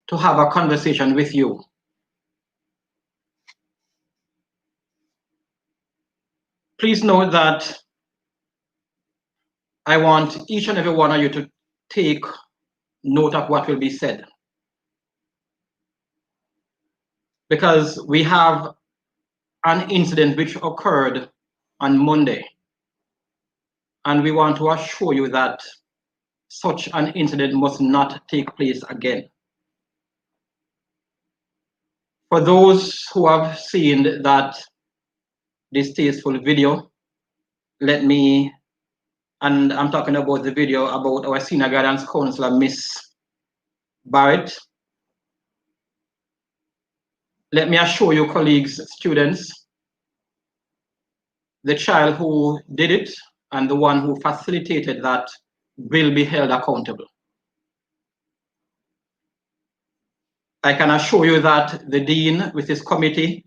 to have a conversation with you. Please note that I want each and every one of you to take note of what will be said, because we have an incident which occurred on Monday, and we want to assure you that such an incident must not take place again. For those who have seen that distasteful video, let me, and I'm talking about the video about our senior guidance counselor, Miss Barrett. Let me assure you, colleagues, students, the child who did it and the one who facilitated that will be held accountable. I can assure you that the dean with his committee,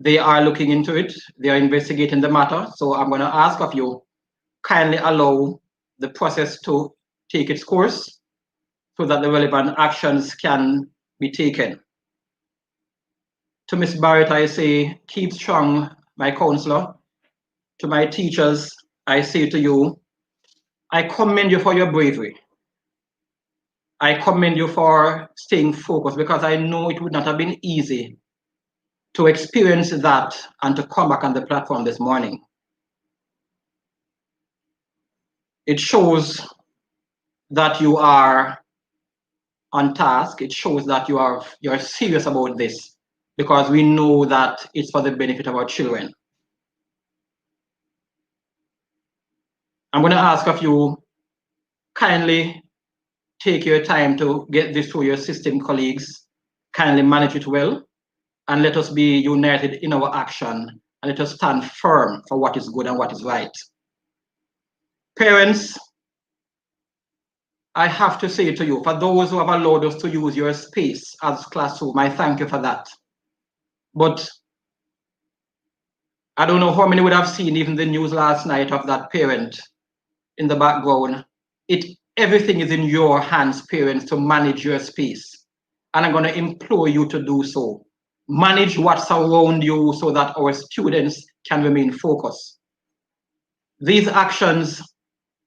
they are looking into it. They are investigating the matter. So I'm going to ask of you, kindly allow the process to take its course so that the relevant actions can be taken. To Ms. Barrett, I say, keep strong, my counselor. To my teachers, I say to you, I commend you for your bravery. I commend you for staying focused, because I know it would not have been easy to experience that and to come back on the platform this morning. It shows that you are on task. It shows that you're serious about this, because we know that it's for the benefit of our children. I'm going to ask of you, kindly take your time to get this through your system, colleagues. Kindly manage it well, and let us be united in our action, and let us stand firm for what is good and what is right. Parents, I have to say to you, for those who have allowed us to use your space as classroom, I thank you for that. But I don't know how many would have seen even the news last night of that parent in the background. Everything is in your hands, parents, to manage your space. And I'm going to implore you to do so. Manage what's around you so that our students can remain focused. These actions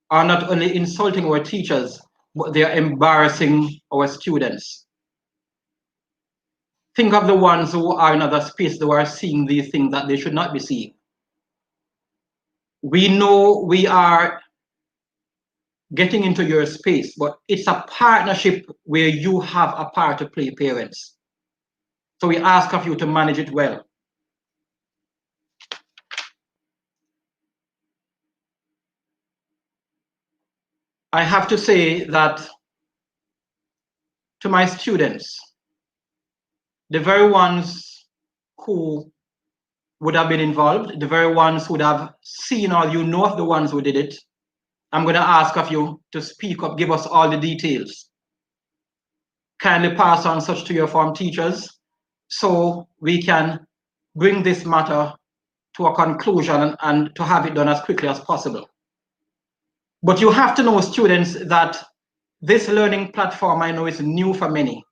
are not only insulting our teachers, but they are embarrassing our students. Think of the ones who are in other space who are seeing these things that they should not be seeing. We know we are getting into your space, but it's a partnership where you have a part to play, parents. So we ask of you to manage it well. I have to say that to my students, the very ones who would have been involved, the very ones who would have seen, or you know of the ones who did it, I'm going to ask of you to speak up, give us all the details. Kindly pass on such to your form teachers so we can bring this matter to a conclusion and to have it done as quickly as possible. But you have to know, students, that this learning platform, I know, is new for many.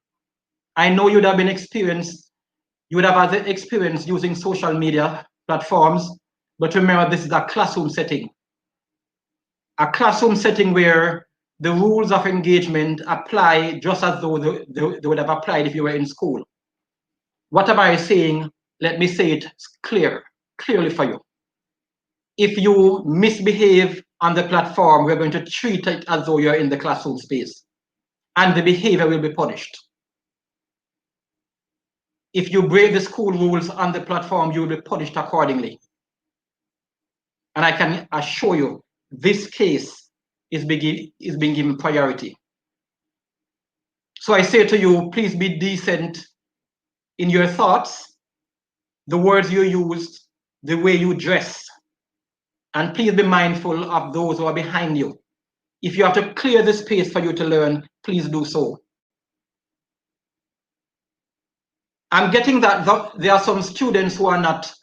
I know you would have had the experience using social media platforms, but remember, this is a classroom setting. A classroom setting where the rules of engagement apply just as though they would have applied if you were in school. What am I saying? Let me say it clearly for you. If you misbehave on the platform, we're going to treat it as though you're in the classroom space, and the behavior will be punished. If you break the school rules on the platform, you will be punished accordingly. And I can assure you, this case is being given priority. So I say to you, please be decent in your thoughts, the words you use, the way you dress, and please be mindful of those who are behind you. If you have to clear the space for you to learn, please do so. I'm getting that there are some students who are not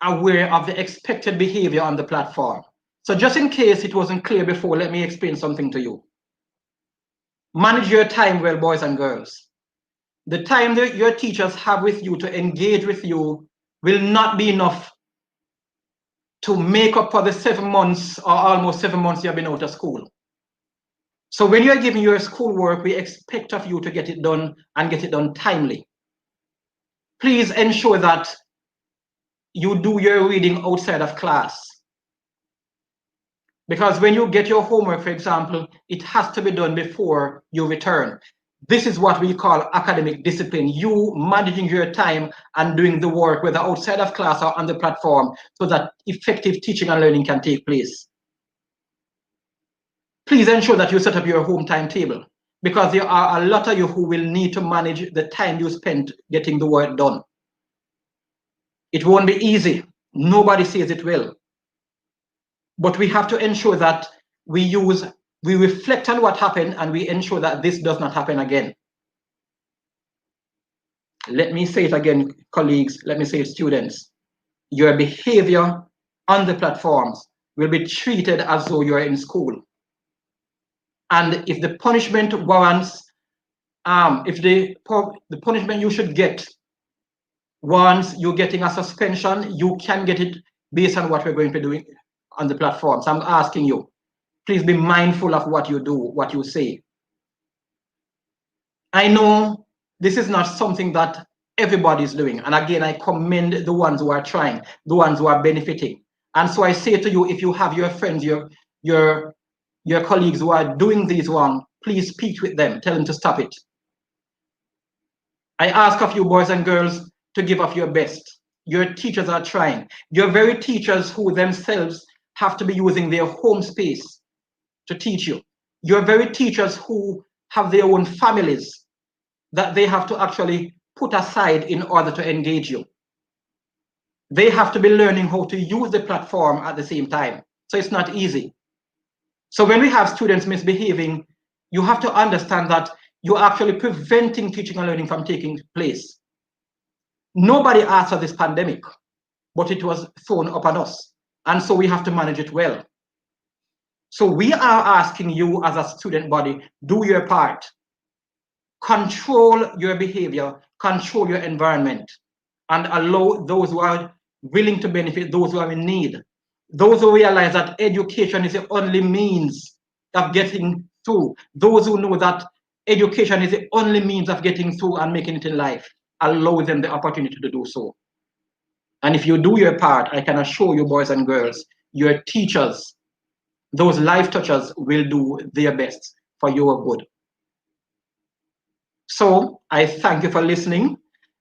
aware of the expected behavior on the platform. So just in case it wasn't clear before, let me explain something to you. Manage your time well, boys and girls. The time that your teachers have with you to engage with you will not be enough to make up for the 7 months or almost 7 months you have been out of school. So when you're giving your schoolwork, we expect of you to get it done and get it done timely. Please ensure that you do your reading outside of class. Because when you get your homework, for example, it has to be done before you return. This is what we call academic discipline. You managing your time and doing the work, whether outside of class or on the platform, so that effective teaching and learning can take place. Please ensure that you set up your home timetable, because there are a lot of you who will need to manage the time you spend getting the work done. It won't be easy. Nobody says it will. But we have to ensure that we reflect on what happened and we ensure that this does not happen again. Let me say it again, colleagues. Let me say it, students. Your behavior on the platforms will be treated as though you're in school. And if the punishment warrants, if the punishment you should get once you're getting a suspension, you can get it based on what we're going to be doing on the platforms. I'm asking you, please be mindful of what you do, what you say. I know this is not something that everybody's doing. And again, I commend the ones who are trying, the ones who are benefiting. And so I say to you, if you have your friends, your colleagues who are doing this wrong, please speak with them, tell them to stop it. I ask of you, boys and girls, to give of your best. Your teachers are trying. Your very teachers who themselves have to be using their home space to teach you. Your very teachers who have their own families that they have to actually put aside in order to engage you. They have to be learning how to use the platform at the same time. So it's not easy. So when we have students misbehaving, you have to understand that you're actually preventing teaching and learning from taking place. Nobody asked for this pandemic, but it was thrown upon us. And so we have to manage it well. So we are asking you as a student body, do your part. Control your behavior, control your environment, and allow those who are willing to benefit, those who are in need, those who realize that education is the only means of getting through, those who know that education is the only means of getting through and making it in life, allow them the opportunity to do so. And if you do your part, I can assure you, boys and girls, your teachers, those life touchers, will do their best for your good. So I thank you for listening.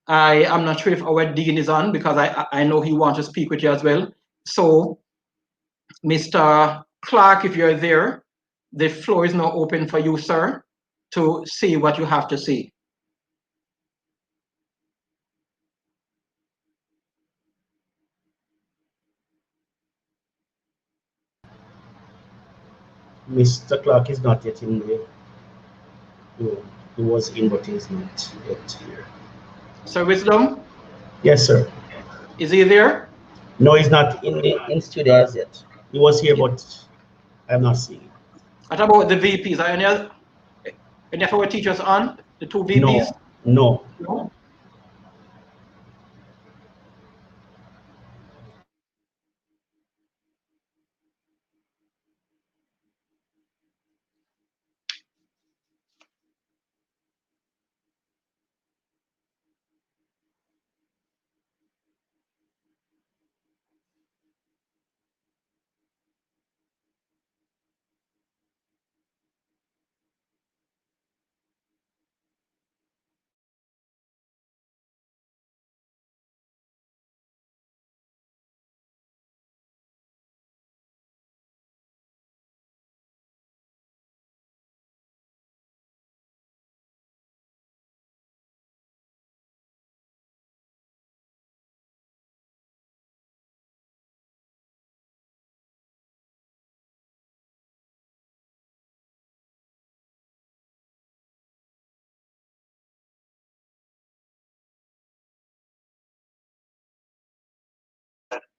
I am not sure if our dean is on, because I know he wants to speak with you as well. So Mr. Clark, if you're there, the floor is now open for you, sir, to say what you have to say. Mr. Clark is not yet in the room. He was in, but he's not yet here. Sir Wisdom? Yes, sir. Is he there? No, he's not in studio as yet. He was here, but I'm not seeing him. What about the VPs? Are any of our teachers on? The two VPs? No, no. No.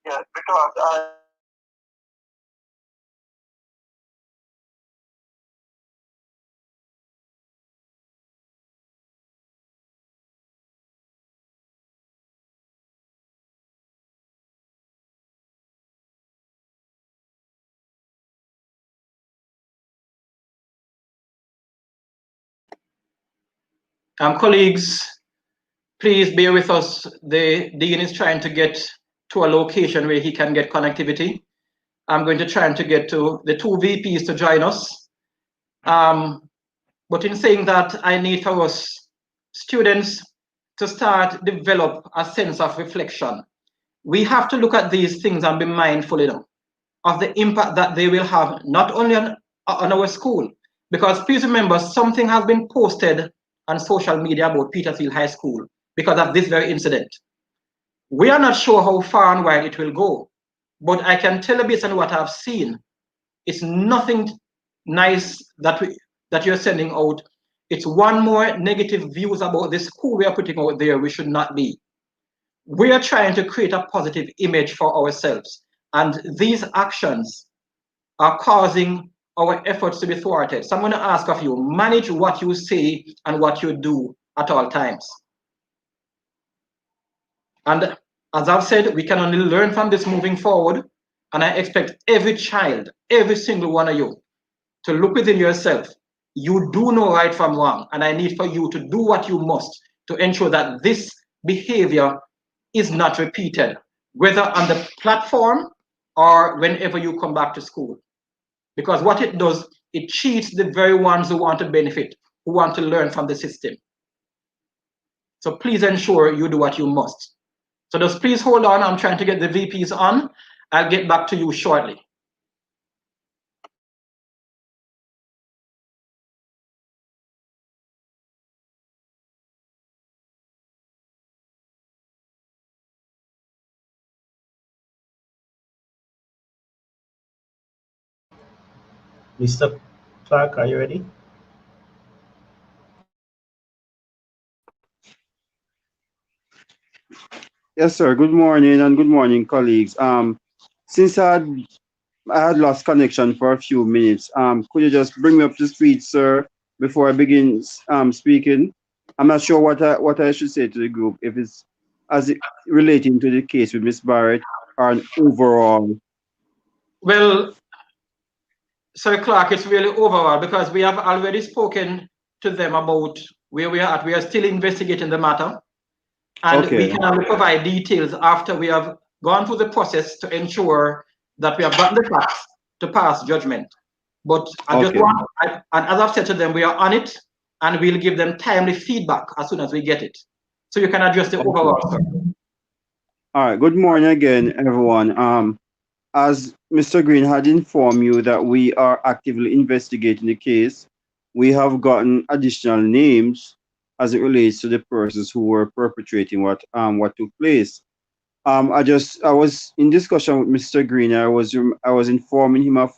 Yeah, because Colleagues, please bear with us. The dean is trying to get to a location where he can get connectivity. I'm going to try to get to the two VPs to join us. But in saying that, I need for us students to start develop a sense of reflection. We have to look at these things and be mindful, of the impact that they will have not only on our school, because please remember something has been posted on social media about Petersfield High School because of this very incident. We are not sure how far and wide it will go, but I can tell you based on what I've seen, it's nothing nice that you're sending out. It's one more negative views about the school we are putting out there. We should not be. We are trying to create a positive image for ourselves, and these actions are causing our efforts to be thwarted. So I'm going to ask of you, manage what you say and what you do at all times. And as I've said, we can only learn from this moving forward. And I expect every child, every single one of you, to look within yourself. You do know right from wrong, and I need for you to do what you must to ensure that this behavior is not repeated, whether on the platform or whenever you come back to school. Because what it does, it cheats the very ones who want to benefit, who want to learn from the system. So please ensure you do what you must. So just please hold on. I'm trying to get the VPs on. I'll get back to you shortly. Mr. Clark, are you ready? Yes, sir. Good morning and good morning, colleagues. Since I had lost connection for a few minutes, could you just bring me up to speed, sir, before I begin speaking? I'm not sure what I should say to the group, if it's as it relating to the case with Miss Barrett or an overall. Well, Sir Clark, it's really overall because we have already spoken to them about where we are at. We are still investigating the matter, and we Okay, can only provide details after we have gone through the process to ensure that we have gotten the facts to pass judgment. But I just okay, want, and as I've said to them, we are on it, and we'll give them timely feedback as soon as we get it. So you can address the okay. overall, sir. All right. Good morning again, everyone. As Mr. Green had informed you that we are actively investigating the case, we have gotten additional names as it relates to the persons who were perpetrating what took place. I was in discussion with Mr. Green. I was informing him of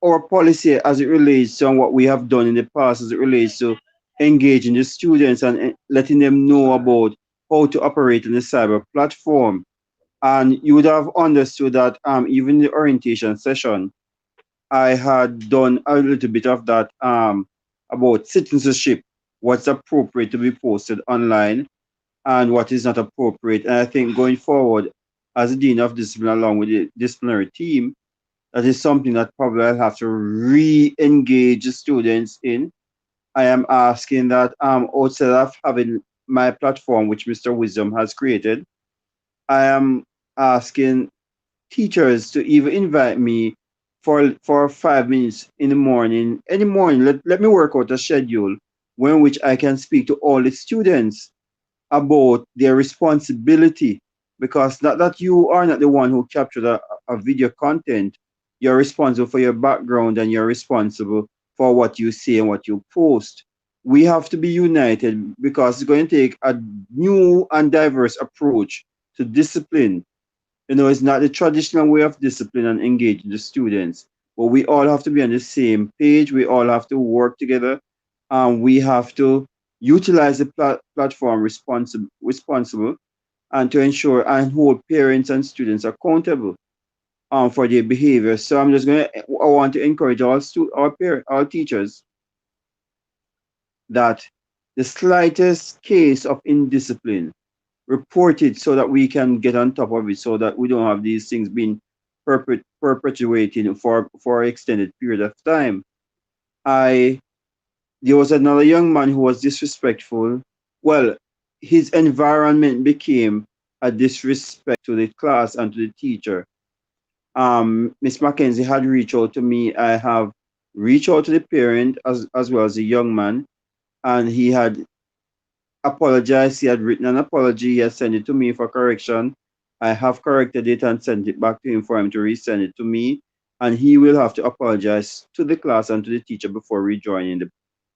our policy as it relates to what we have done in the past as it relates to engaging the students and letting them know about how to operate in the cyber platform. And you would have understood that even the orientation session, I had done a little bit of that about citizenship, what's appropriate to be posted online and what is not appropriate. And I think going forward, as a dean of discipline along with the disciplinary team, that is something that probably I'll have to re-engage the students in. I am asking that outside of having my platform, which Mr. Wisdom has created, I am asking teachers to even invite me for 5 minutes in the morning. Any morning, let me work out a schedule when which I can speak to all the students about their responsibility, because not that you are not the one who captured a video content, you're responsible for your background and you're responsible for what you say and what you post. We have to be united because it's going to take a new and diverse approach to discipline. It's not the traditional way of discipline and engaging the students, but we all have to be on the same page. We all have to work together. We have to utilize the platform responsible and to ensure and hold parents and students accountable for their behavior. So I want to encourage our teachers that the slightest case of indiscipline, report it so that we can get on top of it, so that we don't have these things being perpetuating for an extended period of time. I there was another young man who was disrespectful. Well, his environment became a disrespect to the class and to the teacher. Miss Mackenzie had reached out to me. I have reached out to the parent as well as the young man, and he had apologized. He had written an apology. He had sent it to me for correction. I have corrected it and sent it back to him for him to resend it to me. And he will have to apologize to the class and to the teacher before rejoining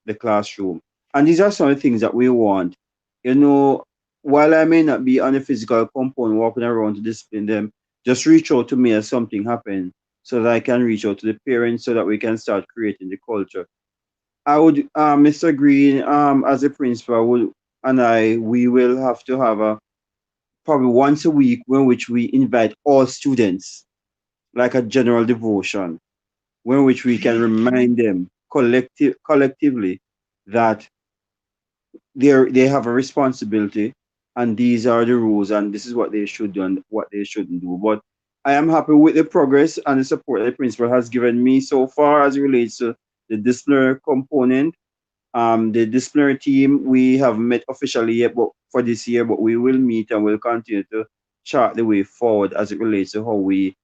the classroom. And these are some of the things that we want. You know, while I may not be on a physical component walking around to discipline them, just reach out to me as something happens so that I can reach out to the parents so that we can start creating the culture. I would, Mr. Green, as a principal, would and we will have to have a probably once a week in which we invite all students, like a general devotion, in which we can remind them collectively that they have a responsibility and these are the rules and this is what they should do and what they shouldn't do. But I am happy with the progress and the support the principal has given me so far as it relates to the disciplinary component. The disciplinary team, we have met officially yet, but for this year, but we will meet and we'll continue to chart the way forward as it relates to how we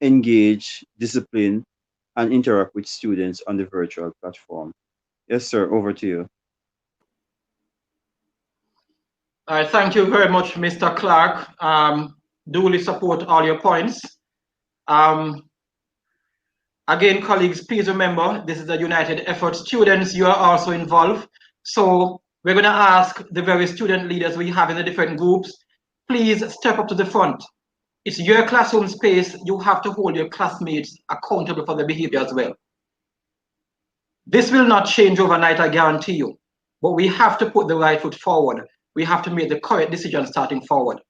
engage, discipline, and interact with students on the virtual platform. Yes, sir. Over to you. All right, thank you very much, Mr. Clark. Duly support all your points. Again, colleagues, please remember, this is a united effort. Students, you are also involved. So we're going to ask the various student leaders we have in the different groups, please step up to the front. It's your classroom space. You have to hold your classmates accountable for their behavior as well. This will not change overnight, I guarantee you. But we have to put the right foot forward. We have to make the correct decision starting forward.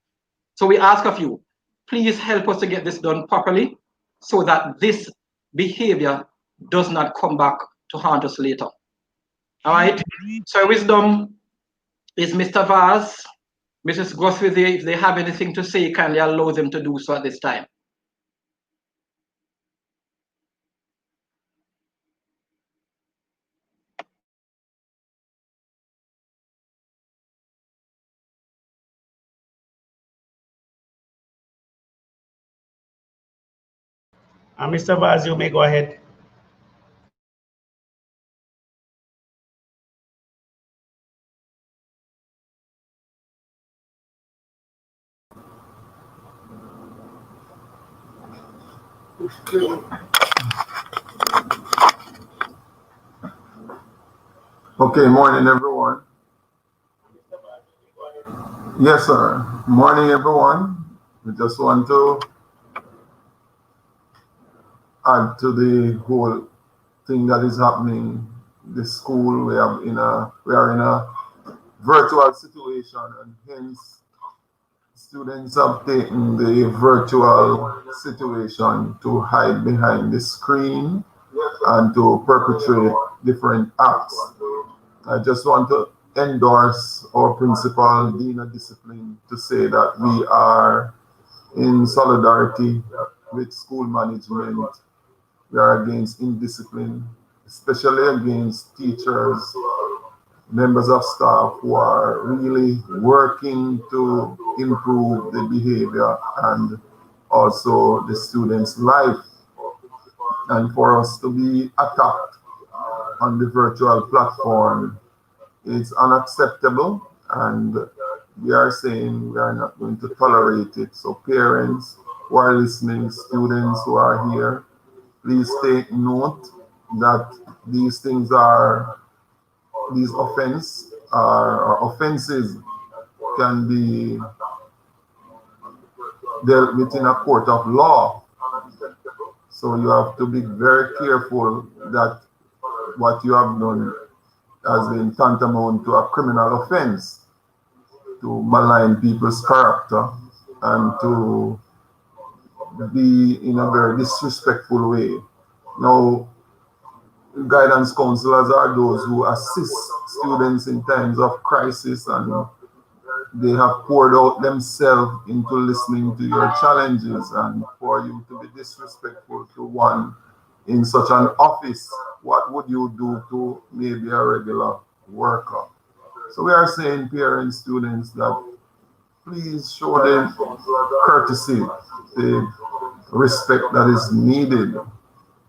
So we ask of you, please help us to get this done properly so that this behavior does not come back to haunt us later. All right. So wisdom is Mr. Vaz, Mrs. Grosswithy. If they have anything to say, kindly allow them to do so at this time. Mr. Vaz, you may go ahead. Okay, morning everyone. Yes, sir. Morning everyone. We just want to add to the whole thing that is happening. The school we are in a virtual situation, and hence students have taken the virtual situation to hide behind the screen and to perpetrate different acts. I just want to endorse our principal, Dean of Discipline, to say that we are in solidarity with school management. We are against indiscipline, especially against teachers, members of staff who are really working to improve the behavior and also the students' life. And for us to be attacked on the virtual platform is unacceptable, and we are saying we are not going to tolerate it. So parents who are listening, students who are here, please take note that these things are, these offenses can be dealt with in a court of law. So you have to be very careful that what you have done has been tantamount to a criminal offense, to malign people's character and to be in a very disrespectful way. Now, guidance counselors are those who assist students in times of crisis, and they have poured out themselves into listening to your challenges, and for you to be disrespectful to one in such an office, what would you do to maybe a regular worker? So we are saying parents, students, that please show them courtesy, the respect that is needed.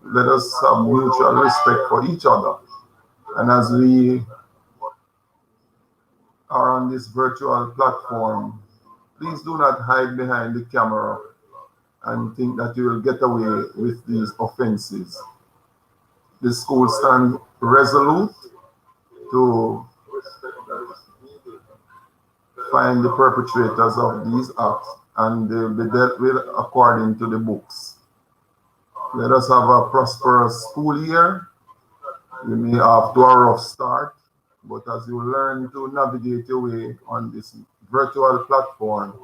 Let us have mutual respect for each other. And as we are on this virtual platform, please do not hide behind the camera and think that you will get away with these offenses. The school stands resolute to find the perpetrators of these acts, and they'll be dealt with according to the books. Let us have a prosperous school year. We may have to a rough start, but as you learn to navigate your way on this virtual platform,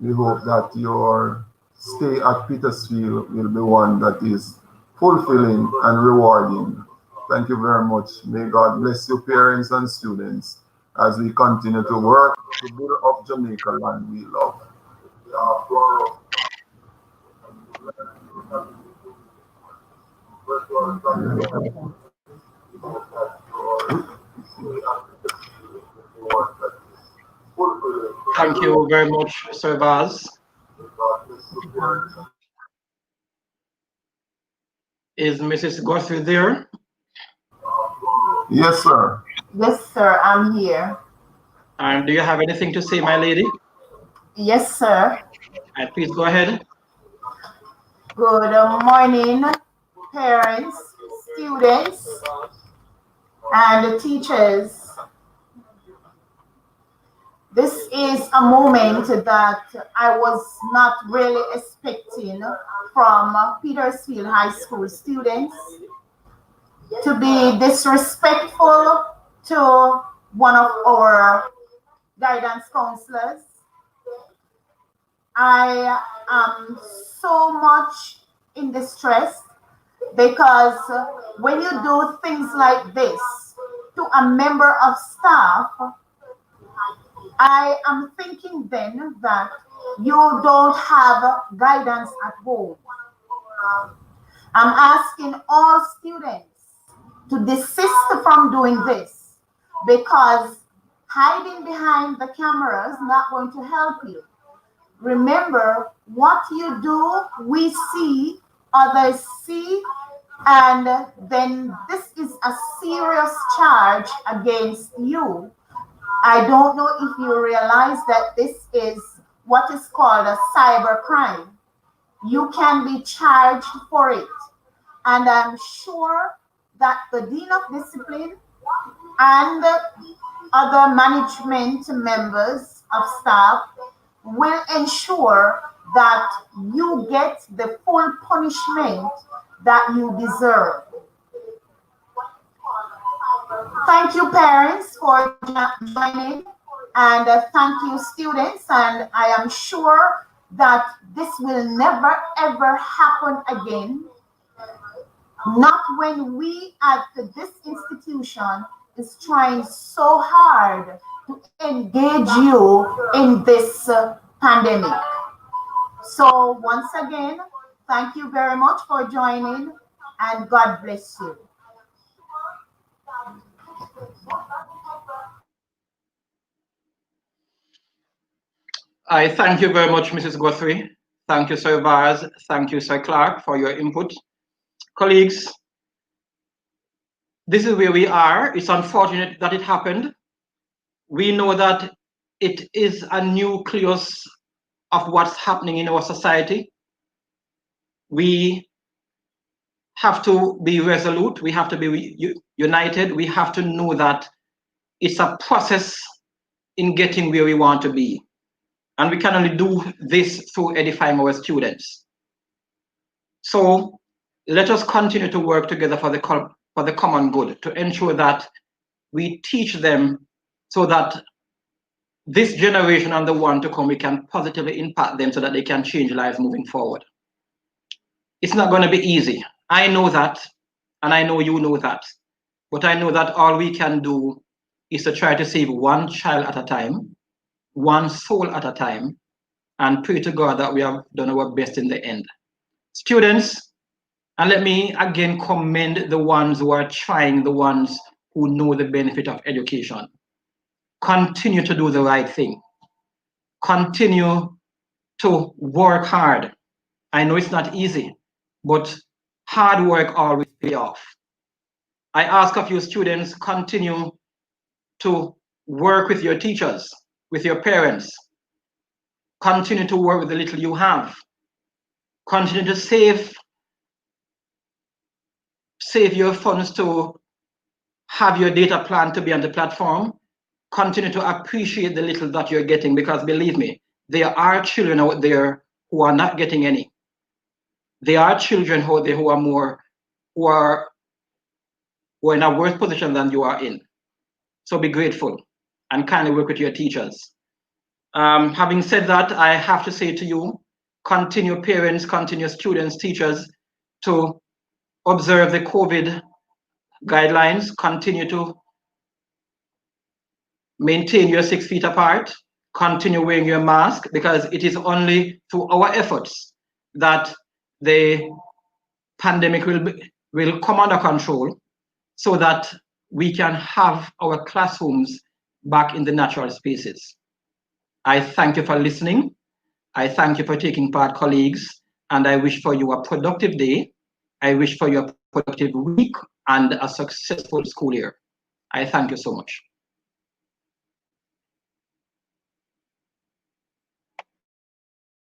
we hope that your stay at Petersfield will be one that is fulfilling and rewarding. Thank you very much. May God bless your parents and students as we continue to work to build up Jamaica land we love. Thank you very much, Sir Baz. Is Mrs. Guthrie there? Yes, sir. Yes, sir, I'm here. And do you have anything to say, my lady? Yes, sir. And please go ahead. Good morning, parents, students, and teachers. This is a moment that I was not really expecting from Petersfield High School students, to be disrespectful to one of our guidance counselors. I am so much in distress because when you do things like this to a member of staff, I am thinking then that you don't have guidance at home. I'm asking all students to desist from doing this, because hiding behind the camera is not going to help you. Remember, what you do, we see, others see, and then this is a serious charge against you. I don't know if you realize that this is what is called a cyber crime. You can be charged for it. And I'm sure that the Dean of Discipline and other management members of staff will ensure that you get the full punishment that you deserve. Thank you, parents, for joining, and thank you, students. And I am sure that this will never ever happen again. Not when we at this institution is trying so hard to engage you in this pandemic. So once again, thank you very much for joining, and God bless you. I thank you very much, Mrs. Guthrie. Thank you, Sir Vaz. Thank you, Sir Clark, for your input. Colleagues, this is where we are. It's unfortunate that it happened. We know that it is a nucleus of what's happening in our society. We have to be resolute. We have to be united. We have to know that it's a process in getting where we want to be. And we can only do this through edifying our students. So let us continue to work together for the common good, to ensure that we teach them so that this generation and the one to come, we can positively impact them so that they can change lives moving forward. It's not going to be easy. I know that, and I know you know that. But I know that all we can do is to try to save one child at a time, one soul at a time, and pray to God that we have done our best in the end. Students, And let me again commend the ones who are trying, the ones who know the benefit of education. Continue to do the right thing. Continue to work hard. I know it's not easy, but hard work always pays off. I ask of you students, continue to work with your teachers, with your parents. Continue to work with the little you have. Continue to save your funds to have your data plan to be on the platform. Continue to appreciate the little that you're getting, because believe me, there are children out there who are not getting any. There are children out there who are in a worse position than you are in. So be grateful and kindly work with your teachers. Having said that, I have to say to you, continue parents, continue students, teachers to observe the COVID guidelines, continue to maintain your 6 feet apart, continue wearing your mask, because it is only through our efforts that the pandemic will come under control, so that we can have our classrooms back in the natural spaces. I thank you for listening. I thank you for taking part, colleagues, and I wish for you a productive day. I wish for you a productive week and a successful school year. I thank you so much.